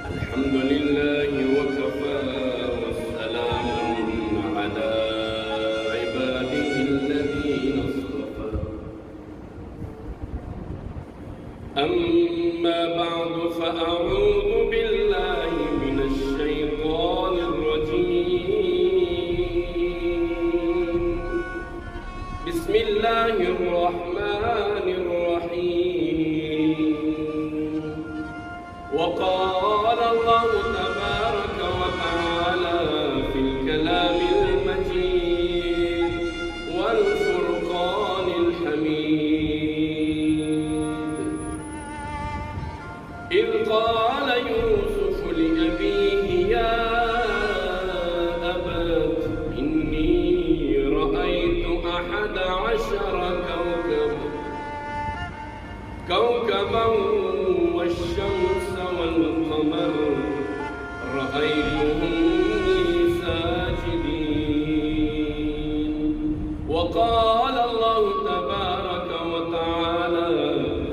الحمد لله وكفى والسلام على عباده الذين اصطفى أما بعد فأعوذ بالله من الشيطان الرجيم بسم الله الرحمن الرحيم وقال الله تبارك وتعالى في الكلام المجيد والفرقان الحميد إذ قال يوسف لأبيه يا أبت إني رأيت 11 كوكبا والشمس والقمر رأيتهم لي ساجدين وقال الله تبارك وتعالى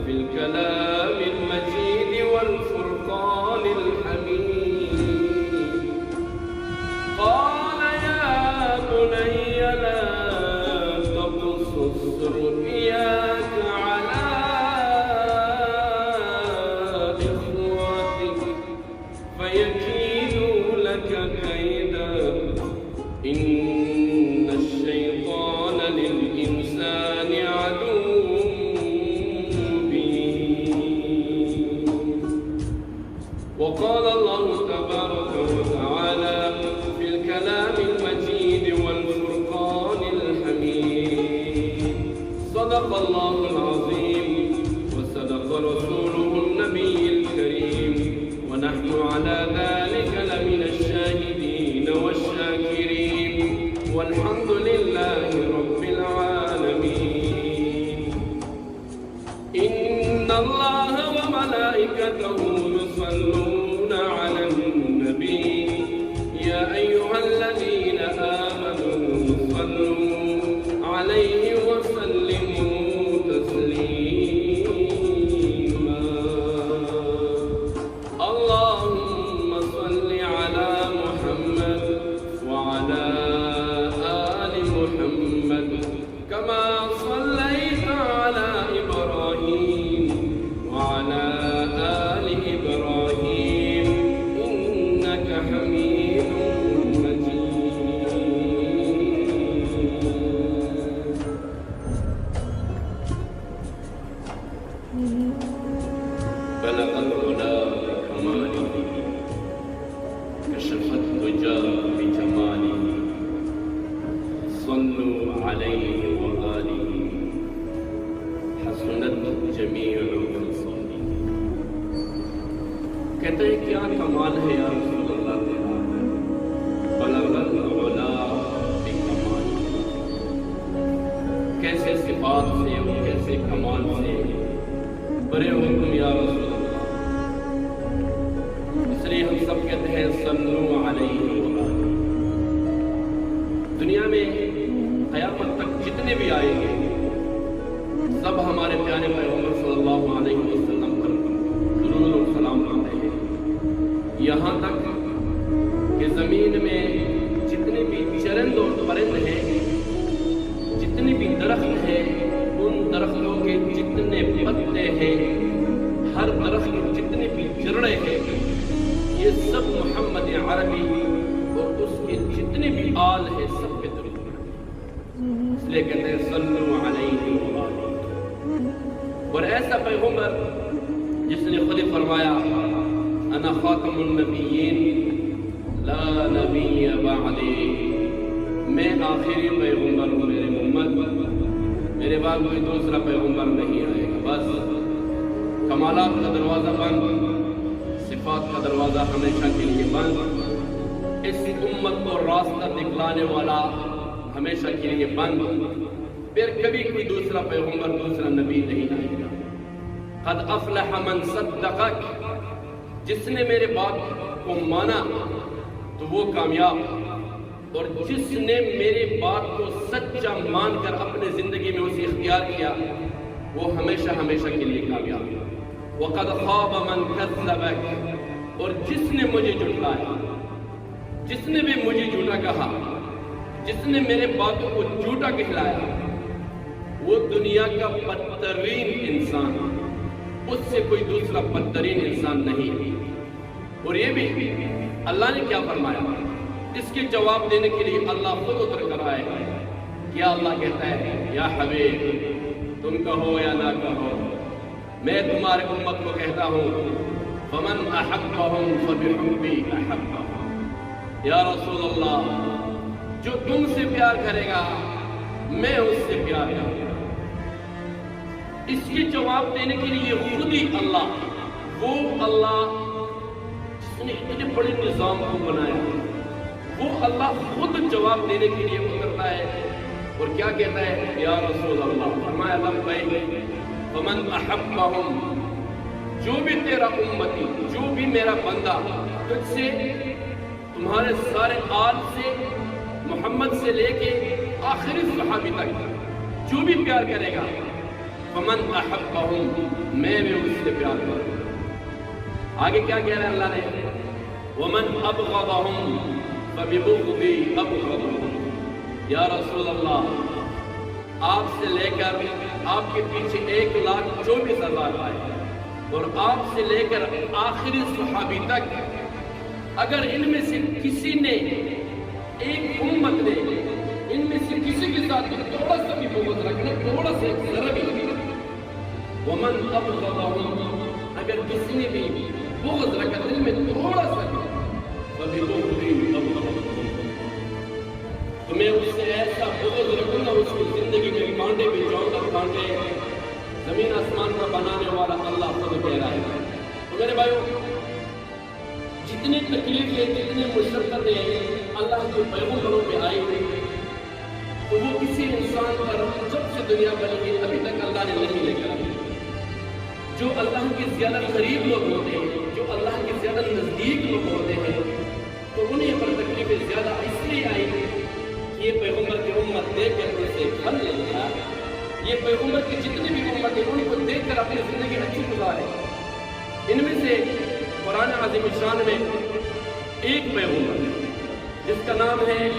في الكلام المجيد والفرقان الحميد قال يا بني لا تقصص رؤياك على إخوتك فيكيدوا لك كيدا إن الشيطان للإنسان عدو مبين وقال الله تبارك وتعالى في الكلام المجيد والفرقان الحميد صدق الله العظيم وصدق رسوله النبي الكريم ونحن على ذلك لمن الشاهدين والشاكرين والحمد لله رب العالمين إن الله وملائكته يصلون على النبي يا أيها الذين آمنوا صلوا عليه وسلموا تسليما اللهم صل على محمد وعلى آل محمد كما صليت على إبراهيم وعلى آل إبراهيم إنك حميد مجيد بلغ العلا بكماله كشف الدجى بجماله صلوا عليه وآله حسنت جميع خصاله کہتے ہیں کیا کمال ہے یا رسول اللہ تیرا بلغ العلا بکماله کیسے صفات سے اور کیسے کمال سے بڑے حکم یا رسول اللہ اس لیے ہم سب کہتے ہیں صلو علیہ وآلہ دنیا میں قیامت تک جتنے بھی آئیں گے سب ہمارے پیارے پیغمبر صلی اللہ علیہ وسلم پر درود و سلام لاتے ہیں یہاں تک کہ زمین میں جتنے بھی چرند اور پرند ہیں جتنے بھی درخت ہیں ان درختوں کے جتنے پتے ہیں ہر درخت کے جتنے بھی جڑیں ہیں یہ سب محمد عربی اور اس کے جتنے بھی آل ہیں سب پہ درود اس لیے کہتے ہیں صلو علیہ وآلہ اور ایسا پیغمبر جس نے خود ہی فرمایا انا خاتم النبیین لا نبی بعدی میں آخری پیغمبر ہوں میرے امت میرے بعد کوئی دوسرا پیغمبر نہیں آئے گا بس کمالات کا دروازہ بند صفات کا دروازہ ہمیشہ کے لیے بند اس امت کو راستہ دکھلانے والا ہمیشہ کے لیے بند پھر کبھی کوئی دوسرا پیغمبر دوسرا نبی نہیں آئے گا قد افلح من صدقک جس نے میرے بات کو مانا تو وہ کامیاب اور جس نے میری بات کو سچا مان کر اپنے زندگی میں اسے اختیار کیا وہ ہمیشہ ہمیشہ کے لیے کامیاب ہے۔ وقد خاب من کذبک، اور جس نے مجھے جھٹلایا، جس نے بھی مجھے جھوٹا کہا، جس نے میرے باتوں کو جھوٹا کہلایا، وہ دنیا کا بدترین انسان، اس سے کوئی دوسرا بدترین انسان نہیں۔ اور یہ بھی اللہ نے کیا فرمایا، اس کے جواب دینے کے لیے اللہ خود اتر کر آئے۔ کیا اللہ کہتا ہے، یا حبیب تم کہو یا نہ کہو، میں تمہارے امت کو کہتا ہوں، فمن احبہم فبحبی احبہم، یا رسول اللہ جو تم سے پیار کرے گا میں اس سے پیار کروں گا۔ اس کے جواب دینے کے لیے خود ہی اللہ، وہ اللہ جس نے اتنے بڑے نظام کو بنایا، وہ اللہ خود جواب دینے کے لیے اترتا ہے اور کیا کہتا ہے، یا رسول اللہ، فرمایا لبیک فمن احبہم، جو بھی تیرا امتی، جو بھی میرا بندہ تجھ سے، تمہارے سارے آل سے، محمد سے لے کے آخری صحابی تک جو بھی پیار کرے گا، فمن احبہم، میں بھی اس سے پیار کروں۔ آگے کیا کہہ رہا ہے اللہ نے، ومن ابغضہم فببغضی ابغضہم، یا رسول اللہ آپ سے لے کر آپ کے پیچھے 1,24,000 آئے، اور آپ سے لے کر آخری صحابی تک، اگر ان میں سے کسی نے، ایک امت نے ان میں سے کسی کے ساتھ تھوڑا سا بھی بغض رکھنا، تھوڑا سا ذرا بھی، ومن ابغضہم، اگر کسی نے بھی بغض رکھا دل میں تھوڑا سا بھی، فببغضی ابغضہم، تو میں اس سے ایسا بغض رکھوں گا، اس کی زندگی کے کانٹے بھی جاؤں گا، کانٹے زمین آسمان کا بنانے والا اللہ خود کہہ رہا ہے۔ تو میرے بھائیوں، جتنی تکلیفیں، جتنی مشقتیں اللہ کے پیغمبروں پہ آئی ہوئی، تو وہ کسی انسان پر جب سے دنیا بنی ہے ابھی تک اللہ نے نہیں لے کر آئی۔ جو اللہ کے زیادہ قریب لوگ ہوتے ہیں، جو اللہ کے زیادہ نزدیک لوگ ہوتے ہیں، تو انہیں پر تکلیفیں زیادہ اس لیے آئی کہ یہ پیغمبر کی امت دیکھ کر ان سے پھل لے گیا، یہ پیغمبر کی جتنی بھی امت ہے ان کو دیکھ کر اپنی زندگی اچھی گزارے۔ ان میں سے قرآن عظیم شان میں ایک پیغمبر ہے جس کا نام ہے،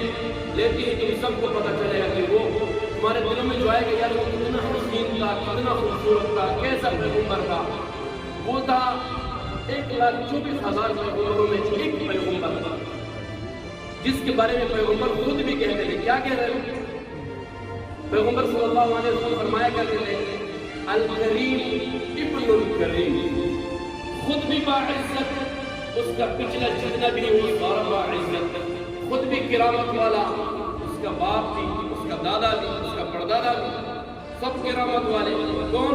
لیتے ہی تم سب کو پتہ چلے گا کہ وہ تمہارے دلوں میں جو آئے گا، یار وہ کتنا حسین تھا، کتنا خوبصورت تھا، کیسا پیغمبر تھا۔ وہ تھا 1,24,000 پیغمبروں میں ایک پیغمبر تھا، جس کے بارے میں پیغمبر خود بھی کہتے تھے۔ کیا کہہ رہے ہیں پیغمبر صلی اللہ علیہ وسلم؟ فرمایا کرتے تھے، الکریم ابن الکریم، خود بھی باعزت، اس کا پچھلا جتنا بھی وہ سارا باعزت، خود بھی کرامت والا، اس کا باپ بھی، اس کا دادا بھی، اس کا پردادا بھی، سب کرامت والے۔ کون؟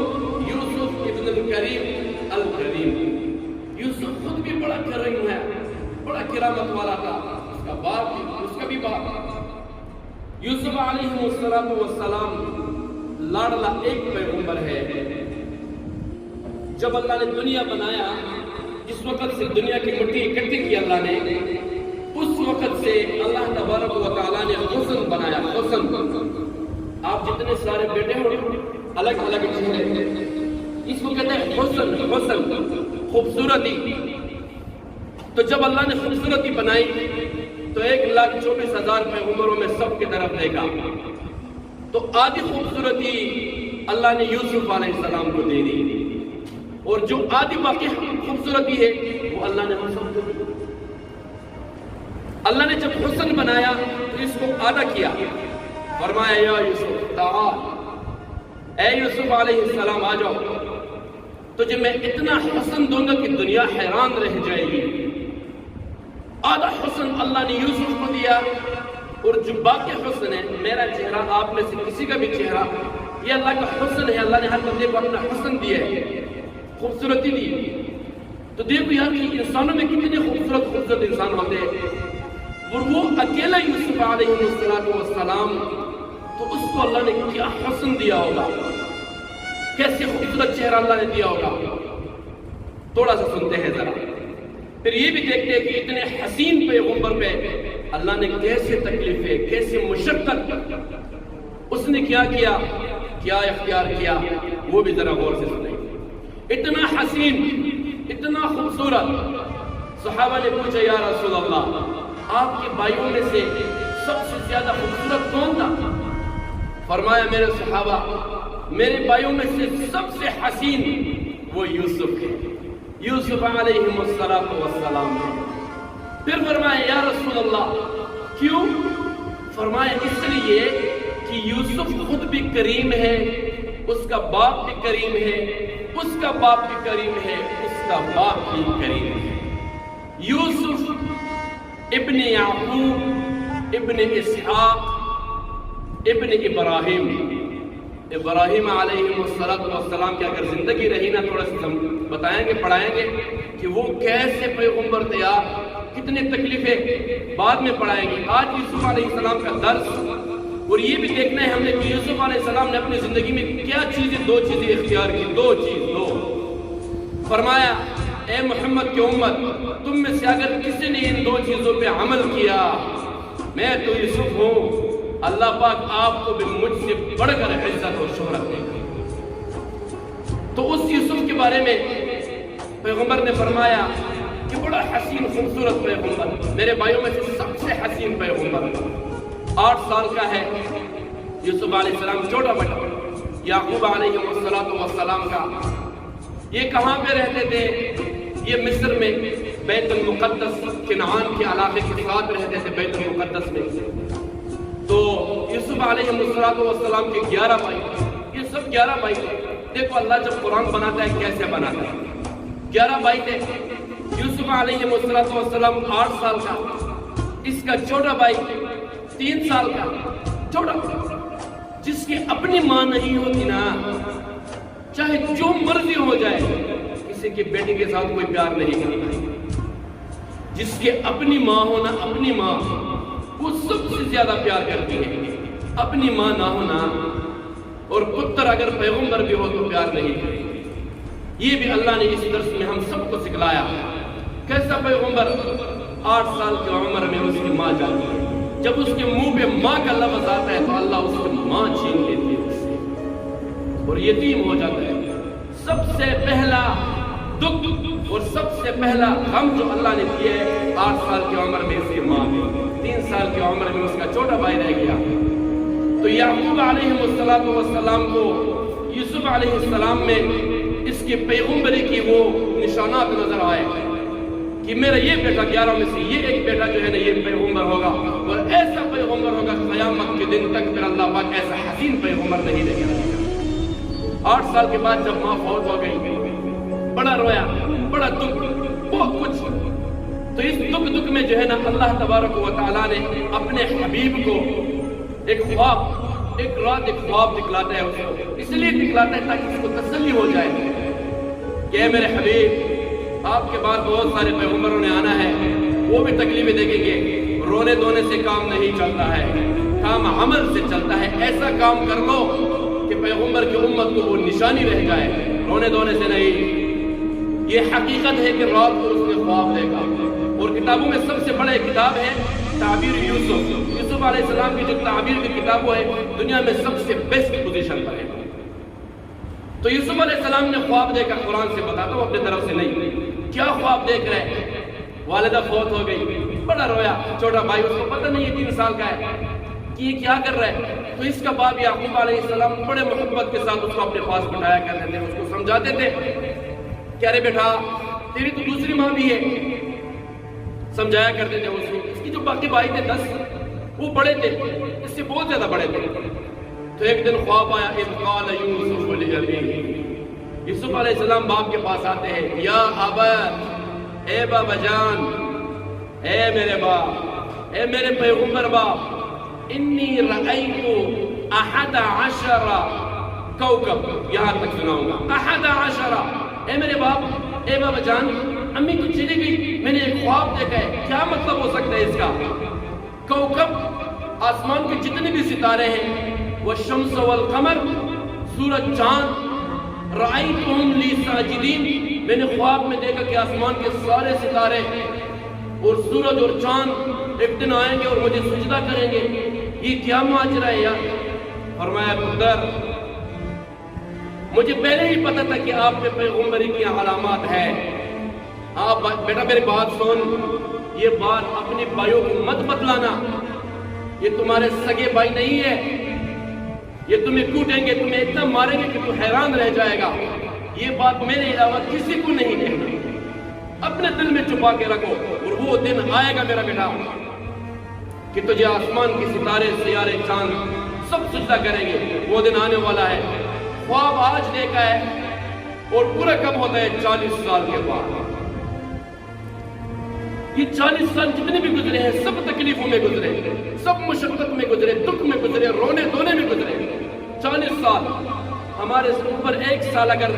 یوسف ابن الکریم الکریم۔ یوسف خود بھی بڑا کریم ہے، بڑا کرامت والا تھا، اس کا باپ بھی، اس کا بھی باپ۔ یوسف علیہ السلام لاڈلا ایک پیغمبر ہے۔ جب اللہ نے دنیا بنایا، جس وقت سے دنیا کی مٹی اکٹھی کی اللہ نے، اس وقت سے اللہ تبارک و تعالیٰ نے حسن بنایا۔ حسن، آپ جتنے سارے بیٹے ہو الگ الگ چہرے، اس کو کہتے ہیں حسن۔ حسن خوبصورتی۔ تو جب اللہ نے خوبصورتی بنائی تو 1,24,000 پیغمبروں میں سب کی طرف دیکھا، تو آدھی خوبصورتی اللہ نے یوسف علیہ السلام کو دے دی، اور جو آدھی باقی خوبصورتی ہے وہ اللہ نے حسن کو دی۔ اللہ نے جب حسن بنایا تو اس کو آدھا کیا، فرمایا یا یوسف تعال، اے یوسف علیہ السلام آ جاؤ، تجھے میں اتنا حسن دوں گا کہ دنیا حیران رہ جائے گی۔ آدھا حسن اللہ نے یوسف کو دیا، اور جو باقی حسن ہے، میرا چہرہ، آپ میں سے کسی کا بھی چہرہ، یہ اللہ کا حسن ہے۔ اللہ نے ہر بندے کو اپنا حسن دیا ہے، خوبصورتی دی۔ تو دیکھو یار کہ انسانوں میں کتنے خوبصورت انسان ہوتے ہیں، اور وہ اکیلا یوسف علیہ السلام، تو اس کو اللہ نے کیا حسن دیا ہوگا، کیسے خوبصورت چہرہ اللہ نے دیا ہوگا۔ تھوڑا سا سنتے ہیں ذرا، پھر یہ بھی دیکھتے ہیں کہ اتنے حسین پیغمبر پہ اللہ نے کیسے تکلیفیں، کیسے مشقت، اس نے کیا کیا، کیا اختیار کیا، وہ بھی ذرا غور سے سنیں۔ اتنا حسین حسین، اتنا خوبصورت۔ صحابہ نے پوچھا یا رسول اللہ آپ کے بھائیوں میں سے سب سے زیادہ خوبصورت کون تھا؟ فرمایا میرے صحابہ میرے بھائیوں میں سے سب سے حسین وہ یوسف ہے، یوسف علیہ السلام ہے۔ پھر فرمایا یا رسول اللہ کیوں؟ فرمایا اس لیے کہ یوسف خود بھی کریم ہے، اس کا باپ بھی کریم ہے، اس کا باپ بھی کریم ہے، اس کا باپ بھی کریم ہے۔ یوسف ابن یعقوب ابن اسحاق ابن ابراہیم علیہ السلام کی اگر زندگی رہی نا تھوڑا سا بتائیں گے پڑھائیں گے کہ وہ کیسے پیغمبر تھے، کتنے تکلیفیں بعد میں پڑھائیں گے۔ آج یوسف علیہ السلام کا درس اور یہ بھی دیکھنا ہے ہم نے کہ یوسف علیہ السلام نے اپنی زندگی میں کیا چیزیں، دو چیزیں اختیار کی، دو۔ فرمایا اے محمد کی امت تم میں سے اگر کسی نے ان دو چیزوں پہ عمل کیا، میں تو یوسف ہوں، اللہ پاک آپ کو بھی مجھ سے بڑھ کر عزت اور شہرت دے گا۔ تو اس یوسف کے بارے میں پیغمبر نے فرمایا کہ بڑا حسین خوبصورت پیغمبر، میرے بھائیوں میں سے سب سے حسین پیغمبر، 8 سال کا ہے یوسف علیہ السلام، چھوٹا بچہ یعقوب علیہ السلام کا۔ یہ کہاں پہ رہتے تھے؟ یہ مصر میں بیت المقدس کنعان کے علاقے کے ساتھ رہتے تھے، بیت المقدس میں۔ تو یوسف علیہ السلام کے 11 بھائی، یہ سب 11 بھائی تھے۔ دیکھو اللہ جب قرآن بناتا ہے کیسے بناتا ہے۔ 11 بھائی تھے، یوسف علیہ السلام 8 سال کا، اس کا چھوٹا بھائی 3 سال کا، چھوٹا، جس کی اپنی ماں نہیں ہوتی نا، چاہے جو مرضی ہو جائے کسی کی بیٹی کے ساتھ کوئی پیار نہیں کرتا۔ جس کے اپنی ماں ہونا، اپنی ماں وہ سب سے زیادہ پیار کرتی ہے، اپنی ماں نہ ہونا، اور پتر اگر پیغمبر بھی ہو تو پیار نہیں کرتی۔ یہ بھی اللہ نے اس درس میں ہم سب کو سکھلایا۔ کیسا پیغمبر؟ 8 سال کی عمر میں اس کی ماں جاتی ہے، جب اس کے منہ پہ ماں کا لفظ آتا ہے تو اللہ اس کی ماں چھین لیتی ہے اس سے اور یتیم ہو جاتا ہے۔ سب سے پہلا دکھ اور سب سے پہلا غم جو اللہ نے دیا ہے 8 سال کی عمر میں اس کی ماں میں، 3 سال کی عمر میں اس کا چھوٹا بھائی رہ گیا۔ تو یعقوب علیہ السلام کو یوسف علیہ السلام میں اس کی پیغمبری کی وہ نشانات نظر آئے کہ میرا یہ بیٹا 11 میں سے یہ ایک بیٹا جو ہے نا یہ پیغمبر ہوگا، اور ایسا پیغمبر ہوگا قیامت کے دن تک پھر اللہ پاک ایسا حسین پیغمبر نہیں دے گا۔ 8 سال کے بعد جب ماں فوت ہو گئی، بڑا رویا، بڑا دکھ، بہت کچھ۔ تو اس دکھ میں جو ہے نا اللہ تبارک و تعالیٰ نے اپنے حبیب کو ایک رات ایک خواب دکھلاتا ہے، اس کو اس لیے دکھلاتا ہے تاکہ اس کو تسلی ہو جائے کہ اے میرے حبیب آپ کے بعد بہت سارے پیغمبروں نے آنا ہے، وہ بھی تکلیفیں دیکھیں گے، رونے دھونے سے کام نہیں چلتا ہے، کام عمل سے چلتا ہے۔ ایسا کام کر لو کہ پیغمبر کی امت کو وہ نشانی رہ جائے، رونے دھونے سے نہیں۔ یہ حقیقت ہے کہ رات کو اس نے خواب دیکھا، اور کتابوں میں سب سے بڑی کتاب ہے تعبیر یوسف علیہ السلام کی جو تعبیر کی کتاب وہ ہے دنیا میں سب سے بیسٹ پوزیشن پر ہے۔ تو یوسف علیہ السلام نے خواب دیکھا، قرآن سے بتاتا ہوں اپنے طرف سے نہیں، کیا خواب دیکھ رہے؟ والدہ فوت ہو گئی، بڑا رویا، چھوٹا بھائی اس کو پتہ نہیں ہے 3 سال کا ہے کہ یہ کیا کر رہا ہے۔ تو اس کا باپ یعقوب علیہ السلام بڑے محبت کے ساتھ اس کو اپنے پاس بٹھایا کرتے تھے، اس کو سمجھاتے تھے کہ ارے بیٹا تیری تو دوسری ماں بھی ہے، سمجھایا کرتے تھے اس کو۔ اس کی جو باقی بھائی تھے 10 وہ بڑے تھے، اس سے بہت زیادہ بڑے تھے۔ تو ایک دن خواب آیا، اذ قال یوسف لأبیہ، یوسف علیہ السلام باپ کے پاس آتے ہیں، یا ابت، اے بابا جان، اے میرے باپ، اے میرے پیغمبر باپ، انی رأیت 11 کوکب، یہاں تک سناؤں گا، 11، اے میرے باپ، اے بابا جان، امی تو چلی گئی، میں نے ایک خواب دیکھا ہے، کیا مطلب ہو سکتا ہے اس کا؟ کوکب آسمان کے جتنے بھی ستارے ہیں، والشمس والقمر، سورج چاند، رأیتہم لی ساجدین، میں نے خواب میں دیکھا کہ آسمان کے سارے ستارے اور سورج اور چاند ایک دن آئیں گے اور مجھے سجدہ کریں گے، یہ کیا ماجرا ہے یار؟ فرمایا پتر مجھے پہلے ہی پتا تھا کہ آپ میں پیغمبری کی علامات ہے. آپ بیٹا میری بات سن, یہ بات اپنے بھائیوں کو مت بتلانا. یہ تمہارے سگے بھائی نہیں ہے, یہ تمہیں کوٹیں گے, تمہیں اتنا ماریں گے کہ تو حیران رہ جائے گا. یہ بات میرے علاوہ کسی کو نہیں کہنا, اپنے دل میں چھپا کے رکھو. اور وہ دن آئے گا میرا بیٹا کہ تجھے آسمان کے ستارے سیارے چاند سب سجدہ کریں گے. وہ دن آنے والا ہے. خواب آج دیکھا ہے اور پورا کب ہوتا ہے؟ 40 سال کے بعد. یہ 40 سال جتنے بھی گزرے ہیں سب تکلیفوں میں گزرے, سب مشقت میں گزرے, دکھ میں گزرے, رونے دھونے میں گزرے. 40 سال ہمارے اوپر 1 سال اگر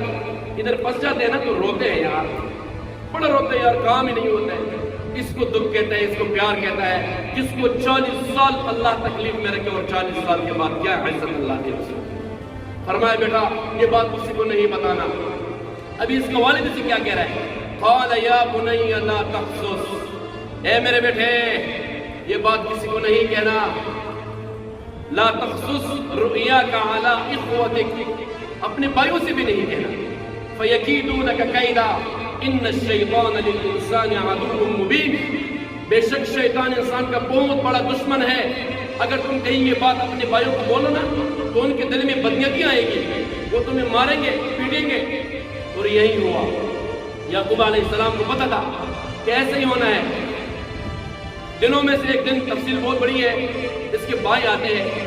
ادھر پھنس جاتے ہیں نا تو روتے ہیں یار, بڑا روتے ہیں یار, کام ہی نہیں ہوتا ہے. اس کو دکھ کہتا ہے, اس کو پیار کہتا ہے, جس کو 40 سال اللہ تکلیف میں رکھے اور 40 سال کے بعد کیا عزت اللہ دے اسے. فرمایا بیٹا یہ بات کسی کو نہیں بتانا. ابھی اس کا والد سے کیا کہہ رہا ہے؟ قال یا بنی لا تقصص, اے میرے بیٹے یہ بات کسی کو نہیں کہنا. لا تقصص رؤیاک علی اخوتک, اپنے بھائیوں سے بھی نہیں کہنا. فیکیدونک کیدا ان الشیطان للانسان عدو مبین, بے شک شیطان انسان کا بہت بڑا دشمن ہے. اگر تم کہیں یہ بات اپنے بھائیوں کو بولو نا تو ان کے دل میں بدنیتی آئے گی, وہ تمہیں ماریں گے پیٹیں گے. اور یہی ہوا. یعقوب علیہ السلام کو پتا تھا کہ ایسے ہی ہونا ہے. دنوں میں سے ایک دن, تفصیل بہت بڑی ہے, اس کے بھائی آتے ہیں,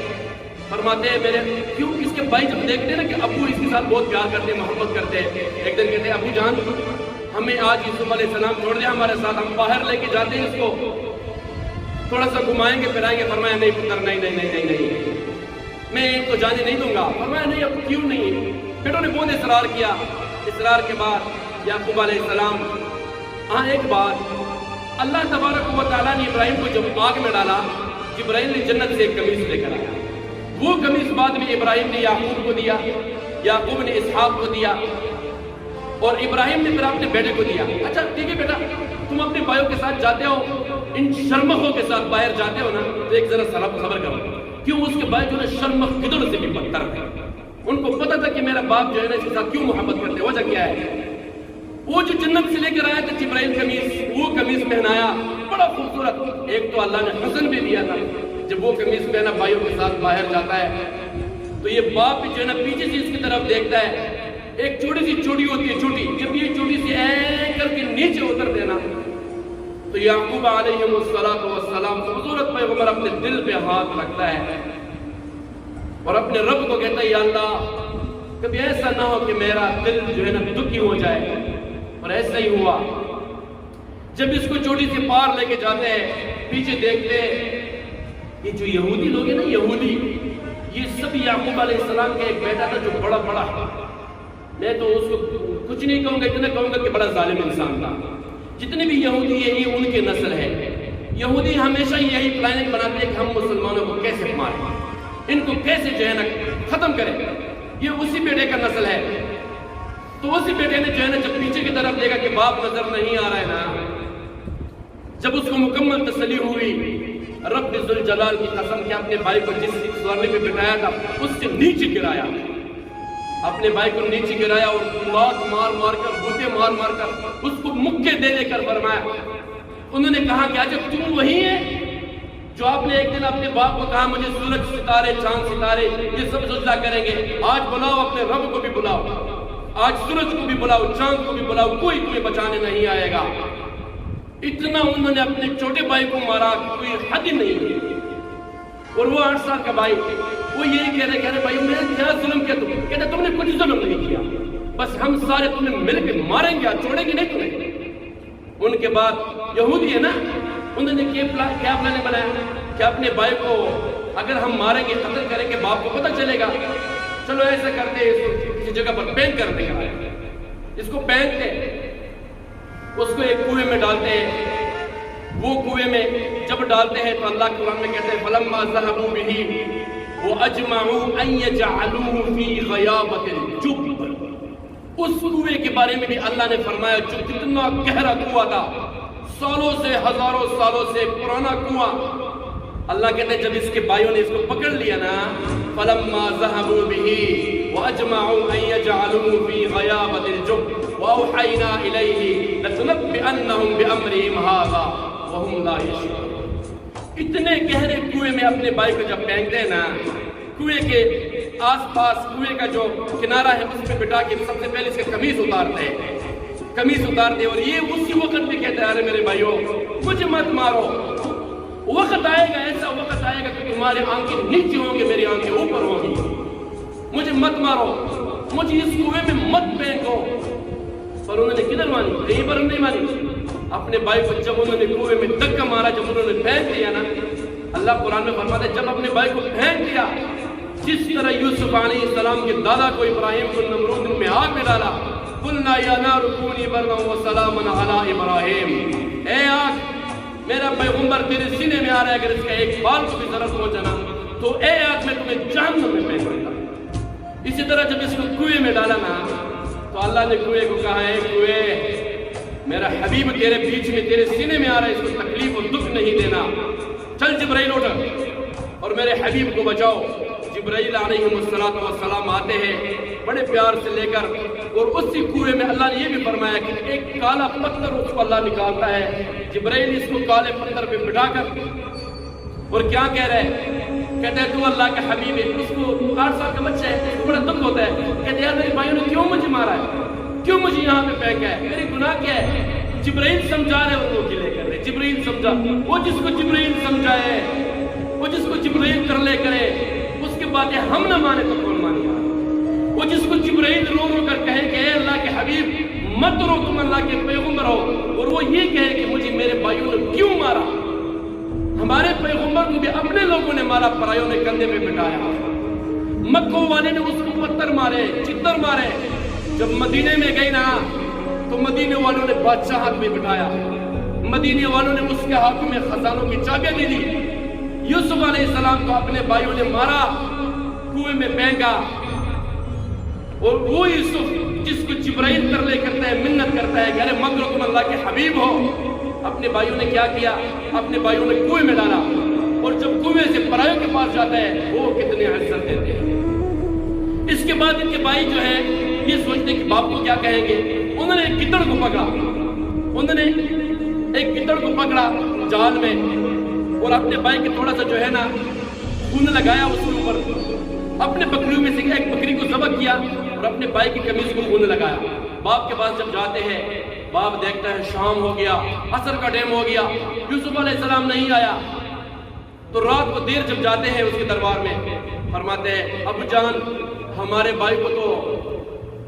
فرماتے ہیں میرے کیوں, اس کے بھائی جب دیکھتے ہیں نا کہ ابو اس کے ساتھ بہت پیار کرتے ہیں, محبت کرتے ہیں, ایک دن کہتے ہیں ابو جان ہمیں آج یوسف علیہ السلام چھوڑ دیا ہمارے ساتھ, ہم باہر لے کے جاتے ہیں اس کو, تھوڑا سا گھمائیں گے پھرائیں گے. فرمایا نہیں پتر, نہیں نہیں نہیں نہیں نہیں, میں ان کو جانے نہیں دوں گا. فرمایا نہیں, اب کیوں نہیں؟ بیٹوں نے بہت اصرار کیا. اصرار کے بعد یعقوب علیہ السلام, ہاں ایک بات, اللہ تبارک و تعالیٰ نے ابراہیم کو جب آگ میں ڈالا, جبرائیل نے جنت سے ایک قمیص لے کر آیا. وہ قمیص بعد میں ابراہیم نے یعقوب کو دیا, یعقوب نے اسحاق کو دیا, اور ابراہیم نے پھر اپنے بیٹے کو دیا. اچھا ٹھیک ہے بیٹا, تم اپنے بھائیوں کے ساتھ جاتے ہو, ان شرمخوں کے ساتھ باہر جاتے ہو نا, تو ایک ذرا صبر کرو. کیوں؟ اس کے بھائی جو ہے شرمخ گدڑ سے بھی بدتر تھے. ان کو پتا تھا کہ میرا باپ جو ہے نا اس کے ساتھ کیوں محبت کرتے ہیں, وجہ کیا ہے. وہ جو جنت سے لے کر آیا تھا جبرائیل قمیص, وہ قمیص پہنایا, بڑا خوبصورت. ایک تو اللہ نے حسن بھی دیا تھا, جب وہ قمیص پہنا بھائیوں کے ساتھ باہر جاتا ہے تو یہ باپ بھی جو ہے نا پیچھے سے اس کی طرف دیکھتا ہے. ایک چھوٹی سی چوٹی ہوتی ہے, چوٹی, جب یہ چوٹی سے اے کر کے نیچے اتر دینا تو یعقوب علیہ السلام خوبصورت پیغمبر اپنے دل پہ ہاتھ رکھتا ہے اور اپنے رب کو کہتا ہے یا اللہ کبھی ایسا نہ ہو کہ میرا دل جو ہے نا دکھی ہو جائے. اور ایسا ہی ہوا. جب اس کو چوٹی سے پار لے کے جاتے ہیں, پیچھے دیکھتے یہ جو یہودی لوگ ہیں نا, یہودی, یہ سب یعقوب علیہ السلام کے ایک بیٹا تھا جو بڑا بڑا, میں تو اس کو کچھ نہیں کہوں گا, اتنا کہوں گا کہ بڑا ظالم انسان تھا. جتنے بھی یہودی ہیں یہ ان کے نسل ہے. یہودی ہمیشہ یہی پلاننگ بناتے ہیں کہ ہم مسلمانوں کو کیسے ماریں, ان کو کیسے جو ہے نا ختم کریں. یہ اسی بیٹے کا نسل ہے. تو اسی بیٹے نے جو ہے نا جب پیچھے کی طرف دیکھا کہ باپ نظر نہیں آ رہا ہے نا, جب اس کو مکمل تسلی ہوئی, رب ذوالجلال کی قسم کہ اپنے بھائی کو جس سوارنے پہ بٹھایا تھا اس سے نیچے گرایا, اپنے بھائی کو نیچے گرایا اور لات مار مار کر, بوتے مار مار کر اس کو مکے دے دے کر فرمایا. انہوں نے کہا کہ اچھا تم وہی ہے جو آپ نے ایک دن اپنے باپ کو کہا مجھے سورج ستارے چاند ستارے یہ سب سجدہ کریں گے, آج بلاؤ اپنے رب کو بھی بلاؤ, آج سورج کو بھی بلاؤ, چاند کو بھی بلاؤ, کوئی تمہیں بچانے نہیں آئے گا. اتنا انہوں نے اپنے چھوٹے بھائی کو مارا, کوئی حد ہی نہیں ہے. اور وہ 8 سال کا بھائی, وہ یہی کہہ رہے بھائی میں کیا ظلم کیا, تم کہتے تم نے کچھ ظلم نہیں کیا, بس ہم سارے تمہیں مل کے ماریں گے, چھوڑیں گے نہیں تمہیں. ان کے بعد یہودی ہے نا, انہوں نے کیا پلان بنایا کہ اپنے بھائی کو اگر ہم ماریں گے, قتل کریں گے, باپ کو پتہ چلے گا, چلو ایسا کرتے کسی جگہ پر پینک کر دیں گے. اس کو پینکتے, اس کو ایک کنویں میں ڈالتے ہیں. وہ کنویں میں جب ڈالتے ہیں تو اللہ قرآن میں کہتے ہیں فلما ذهبوا به واجمعوا ان يجعلوه في غيابة الجب. اس کنویں کے بارے میں بھی اللہ نے فرمایا جو کتنا گہرا کنواں تھا, سالوں سے ہزاروں سالوں سے پرانا کنواں. اللہ کہتے ہیں جب اس کے بھائیوں نے اس کو پکڑ لیا نا, فلما ذهبوا به وَأَجْمَعُوا أَن يَجْعَلُوهُ فِي غَيَابَةِ الْجُبِّ وَأَوْحَيْنَا إِلَيْهِ لَتُنَبِّئَنَّهُمْ بِأَمْرِهِمْ هَٰذَا وَهُمْ لَا يَشْعُرُونَ۔ اتنے گہرے کنویں میں اپنے بھائی کو جب پھینکتے ہیں نا، کنویں کے آس پاس کنویں کا جو کنارہ ہے اس پہ بٹھا کے سب سے پہلے اس کی قمیص اتارتے ہیں، قمیص اتارتے، اور یہ اسی وقت بھی کہتے ہیں ارے میرے بھائیو مجھے مت مارو، وقت آئے گا، ایسا وقت آئے گا کہ تمہارے آنکھیں نیچے ہوں گے، میری آنکھیں اوپر ہوں گی، مجھے مت مارو، مجھے اس کنویں میں مت پھینکو۔ پر انہوں نے کدھر مانی؟ کہیں پر نہیں مانی۔ اپنے بھائی کو جب انہوں نے کنویں میں دھکا مارا، جب انہوں نے پھینک دیا نا، اللہ قرآن میں فرماتا ہے جب اپنے بھائی کو پھینک دیا، جس طرح یوسف علیہ السلام کے دادا کو ابراہیم کو نمرود میں آگ میں ڈالا، قلنا یا نار کونی بردا وسلاما علی ابراہیم، اے آگ میرا پیغمبر تیرے سینے میں آ رہا ہے، اگر اس کا ایک بال کو بھی ضرر پہنچانا تو اے آگ میں تمہیں جہنم میں پھینک دوں گا۔ اسی طرح جب اس کو کنویں میں ڈالا نا تو اللہ نے کنویں کو کہا ہے کنویں میرا حبیب تیرے بیچ میں تیرے سینے میں آ رہا ہے، اس کو تکلیف اور دکھ نہیں دینا، چل جبرائیل اٹھ اور میرے حبیب کو بچاؤ۔ جبرائیل علیہ السلام آتے ہیں بڑے پیار سے لے کر، اور اسی کنویں میں اللہ نے یہ بھی فرمایا کہ ایک کالا پتھر اس کو اللہ نکالتا ہے، جبرائیل اس کو کالے پتھر پہ بٹھا کر، اور کیا کہہ رہے ہیں؟ کہتے ہیں تو اللہ کا حبیب ہے، اس کو 8 سال کا بچہ ہے، اس کو بڑا دکھ ہوتا ہے، کہتے ہیں یار میرے بھائیوں نے کیوں مجھے مارا ہے، کیوں مجھے یہاں پہ پھینکا ہے، میری گناہ کیا ہے؟ جبرائیل سمجھا رہے ہیں، وہ گلے کر رہے، جبرائیل سمجھا، وہ جس کو جبرائیل سمجھائے، وہ جس کو جبرائیل کر لے کرے، اس کے باتیں ہم نہ مانے تو کون مانے گا؟ وہ جس کو جبرائیل رو رو کر کہے کہ اے اللہ کے حبیب مت رو، تم اللہ کے پیغمبر ہو، اور وہ یہ کہے کہ مجھے میرے بھائیوں نے کیوں مارا؟ ہمارے پیغمبر کو بھی اپنے لوگوں نے مارا، پرائیوں نے کندھے پہ بٹھایا، مکوں والے نے اس کو پتھر مارے، چتر مارے۔ جب مدینے میں گئی نا تو مدینے والوں نے بادشاہت میں بٹھایا، مدینے والوں نے اس کے ہاتھوں میں خزانوں کی چابیاں دے دی۔ یوسف علیہ السلام کو اپنے بھائیوں نے مارا، کنویں میں پھینکا، اور وہ یوسف جس کو جبرائیل کر لے کرتا ہے، منت کرتا ہے کہ ارے مت رو، تم اللہ کے حبیب ہو، اپنے بھائیوں نے کیا کیا؟ اپنے بھائیوں نے کنویں میں ڈالا، اور جب کنویں سے پرائیوں کے پاس جاتا ہے وہ کتنے عزت دیتے ہیں۔ اس کے بعد ان کے بھائی جو ہے یہ سوچتے کہ باپ کو کیا کہیں گے، انہوں نے ایک گدڑ کو پکڑا، انہوں نے ایک گدڑ کو پکڑا جال میں، اور اپنے بھائی کے تھوڑا سا جو ہے نا خون لگایا اس کے اوپر، اپنے بکریوں میں سے ایک بکری کو ذبح کیا اور اپنے بھائی کی قمیص کو خون لگایا۔ باپ کے پاس جب جاتے ہیں، باپ دیکھتا ہے شام ہو گیا، عصر کا ٹائم ہو گیا، یوسف علیہ السلام نہیں آیا، تو رات کو دیر جب جاتے ہیں اس کے دربار میں، فرماتے ہیں ابو جان ہمارے بھائی کو تو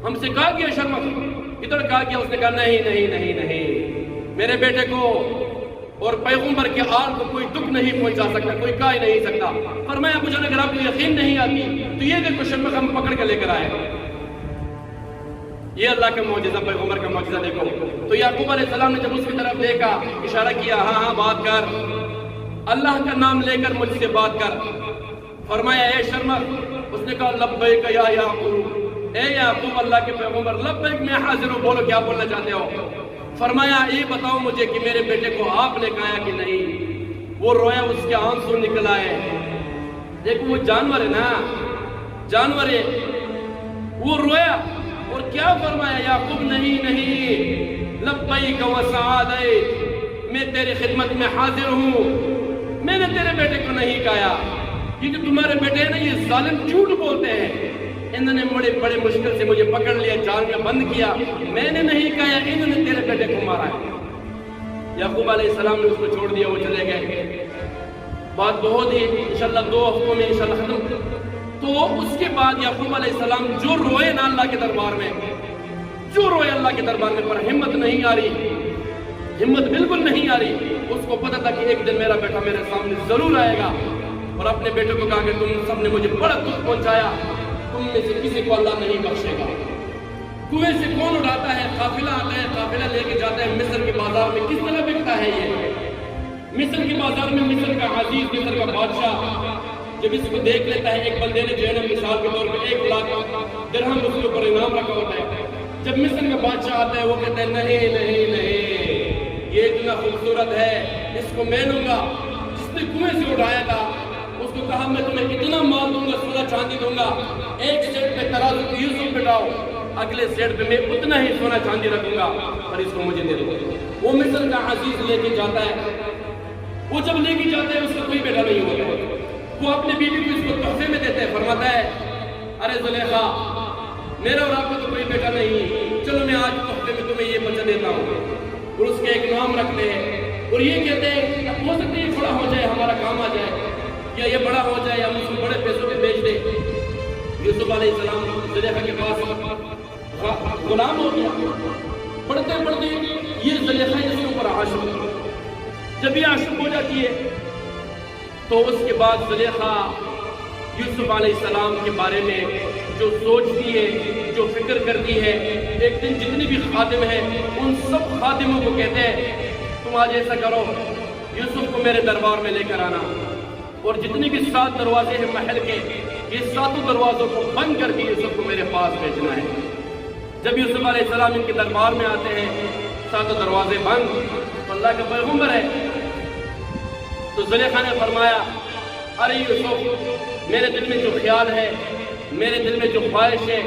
ہم سے کہا گیا شرمک، ادھر کہا گیا، اس نے کہا نہیں نہیں نہیں نہیں، میرے بیٹے کو اور پیغمبر کے آل کو کوئی دکھ نہیں پہنچا سکتا، کوئی کہہ ہی نہیں سکتا۔ فرمایا ابو جان اگر آپ کو یقین نہیں آتی تو یہ دیکھو شرمک ہم پکڑ کے لے کر آئے، یہ اللہ کا معجزہ، پیغمبر کا معجزہ دیکھو۔ تو یعقوب علیہ السلام نے جب اس کی طرف دیکھا، اشارہ کیا ہاں ہاں بات کر، اللہ کا نام لے کر مجھ سے بات کر۔ فرمایا اے شرمک، اس نے کہا لبیک یا یعقوب، اے یعقوب اللہ کے پیغمبر، لبیک میں حاضر ہوں، بولو کیا بولنا چاہتے ہو؟ فرمایا یہ بتاؤ مجھے کہ میرے بیٹے کو آپ نے کہا کہ نہیں؟ وہ رویا، اس کے آنسو نکل آئے۔ دیکھو وہ جانور ہے نا، جانور ہے، وہ رویا اور کیا فرمایا؟ یعقوب نہیں نہیں، لبیک و سعادیک، میں تیری خدمت میں حاضر ہوں، میں نے تیرے بیٹے کو نہیں کہا، کیونکہ تمہارے بیٹے ہیں نا یہ ظالم جھوٹ بولتے ہیں، انہوں نے بڑے مشکل سے مجھے پکڑ لیا، جال میں بند کیا، میں نے نہیں کہا، انہوں نے تیرے بیٹے کو مارا ہے۔ یعقوب علیہ السلام نے اس کو چھوڑ دیا، وہ چلے گئے۔ بات بہت ہی انشاءاللہ 2 ہفتوں میں انشاءاللہ ختم۔ تو اس کے بعد یعقوب علیہ السلام جو روئے نا اللہ کے دربار میں، جو روئے اللہ کے دربار میں، پر ہمت نہیں آ رہی، ہمت بالکل نہیں آ رہی۔ اس کو پتا تھا کہ ایک دن میرا بیٹا میرے سامنے ضرور آئے گا، اور اپنے بیٹے کو کہا کہ تم سب نے مجھے بڑا دکھ پہنچایا، تم میں سے کسی کو اللہ نہیں بخشے گا۔ کنویں سے کون اٹھاتا ہے؟ قافلہ آتا ہے، قافلہ لے کے جاتا ہے مصر کے بازار میں، کس طرح بکتا ہے یہ؟ مصر کے بازار میں مصر کا عزیز، مصر کا بادشاہ جب اس کو دیکھ لیتا ہے، ایک بندے نے جو ہے نا مثال کے طور پہ 1 لاکھ درہم اس کے اوپر انعام رکھا ہوتا ہے، جب مصر کا بادشاہ آتا ہے وہ کہتا ہے نہیں نہیں نہیں، یہ اتنا خوبصورت ہے، اس کو میں لوں گا۔ جس نے کنویں سے اٹھایا تھا اس کو کہا میں تمہیں اتنا مال دوں گا، سونا چاندی دوں گا، ایک سیٹ پہ ترازو کو یوسف بٹھاؤ، اگلے سیٹ پہ میں اتنا ہی سونا چاندی رکھوں گا اور اس کو مجھے دے دو۔ وہ مصر کا عزیز لے کے جاتا ہے، وہ جب لے کے جاتا ہے اس کا کوئی بیٹا نہیں ہوتا، وہ اپنے بیوی کو اس کو تحفے میں دیتا ہے، فرماتا ہے ارے زلیخا میرا اور آپ کا تو کوئی بیٹا نہیں، چلو میں آج تحفے میں تمہیں یہ بچہ دیتا ہوں، اور اس کے ایک نام رکھتے ہیں اور یہ کہتے ہیں ہو سکتا ہے یہ بڑا ہو جائے ہمارا کام آ جائے، یا یہ بڑا ہو جائے یا مجھ کو بڑے پیسوں پہ بیچ دے۔ یوسف علیہ السلام زلیخا کے پاس غلام ہو گیا، پڑھتے پڑھتے یہ زلیخا اس کے اوپر عاشق، جب یہ عاشق ہو جاتی ہے تو اس کے بعد زلیخا یوسف علیہ السلام کے بارے میں جو سوچتی ہے، جو فکر کرتی ہے، ایک دن جتنے بھی خادم ہیں ان سب خادموں کو کہتے ہیں تم آج ایسا کرو، یوسف کو میرے دربار میں لے کر آنا، اور جتنے بھی 7 دروازے ہیں محل کے، یہ 7 دروازوں کو بند کر کے یوسف کو میرے پاس بھیجنا ہے۔ جب یوسف علیہ السلام ان کے دربار میں آتے ہیں، 7 دروازے بند، تو اللہ کا پیغمبر ہے، تو زلیخا نے فرمایا ارے یوسف میرے دل میں جو خیال ہے، میرے دل میں جو خواہش ہے،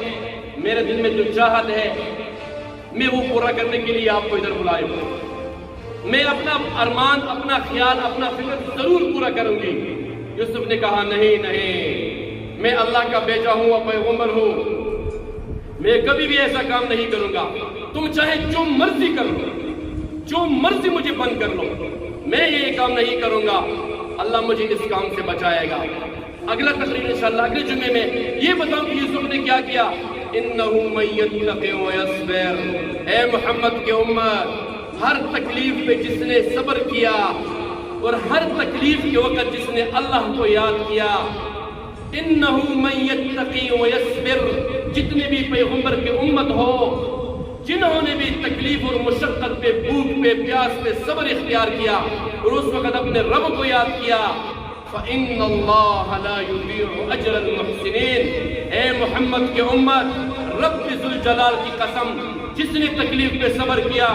میرے دل میں جو چاہت ہے، میں وہ پورا کرنے کے لیے آپ کو ادھر بلائے ہوں، میں اپنا ارمان، اپنا خیال، اپنا فکر ضرور پورا کروں گی۔ یوسف نے کہا نہیں نہیں، میں اللہ کا بیٹا ہوں اور پیغمبر ہوں، میں کبھی بھی ایسا کام نہیں کروں گا، تم چاہے جو مرضی کرو، جو مرضی مجھے بند کر لو، میں یہ کام نہیں کروں گا، اللہ مجھے اس کام سے بچائے گا۔ اگلا تقریر انشاءاللہ اگلے جمعے میں یہ بتاؤں کہ یوسف نے کیا کیا۔ اِنَّهُ مَن يَتَّقِ وَيَصْبِرْ، اے محمد کے امت، ہر تکلیف پہ جس نے صبر کیا اور ہر تکلیف کے وقت جس نے اللہ کو یاد کیا، اِنَّهُ مَن يَتَّقِ وَيَصْبِرْ، جتنے بھی پیغمبر کے امت ہو، جنہوں نے بھی تکلیف اور مشقت پہ، بھوک پہ، پیاس پہ صبر اختیار کیا اور اس وقت اپنے رب کو یاد کیا، فَإِنَّ اللَّهَ لَا يُضِيعُ أَجْرَ الْمُحْسِنِينَ، اے محمد کے امت، رب ذوالجلال کی قسم، جس نے تکلیف پہ صبر کیا،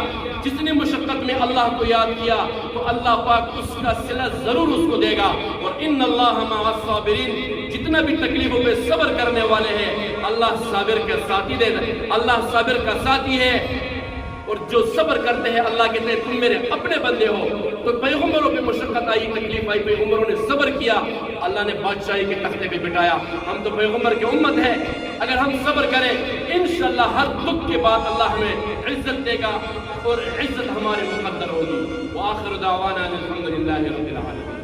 جس نے مشقت میں اللہ کو یاد کیا، تو اللہ پاک اس کا صلہ ضرور اس کو دے گا۔ اور اِنَّ اللَّهَ مَعَ الصَّابِرِينَ، جتنا بھی تکلیفوں پہ صبر کرنے والے ہیں اللہ صابر کا ساتھی دے، اللہ صابر کا ساتھی ہے، اور جو صبر کرتے ہیں اللہ کہتے ہیں تم میرے اپنے بندے ہو۔ تو پیغمبروں پہ مشقت آئی، تکلیف آئی، پیغمبروں نے صبر کیا، اللہ نے بادشاہی کے تختے پہ بٹھایا۔ ہم تو پیغمبر کی امت ہے، اگر ہم صبر کریں انشاءاللہ ہر دکھ کے بعد اللہ ہمیں عزت دے گا اور عزت ہمارے مقدر ہوگی۔ وآخر دعوانا الحمدللہ رب العالمین۔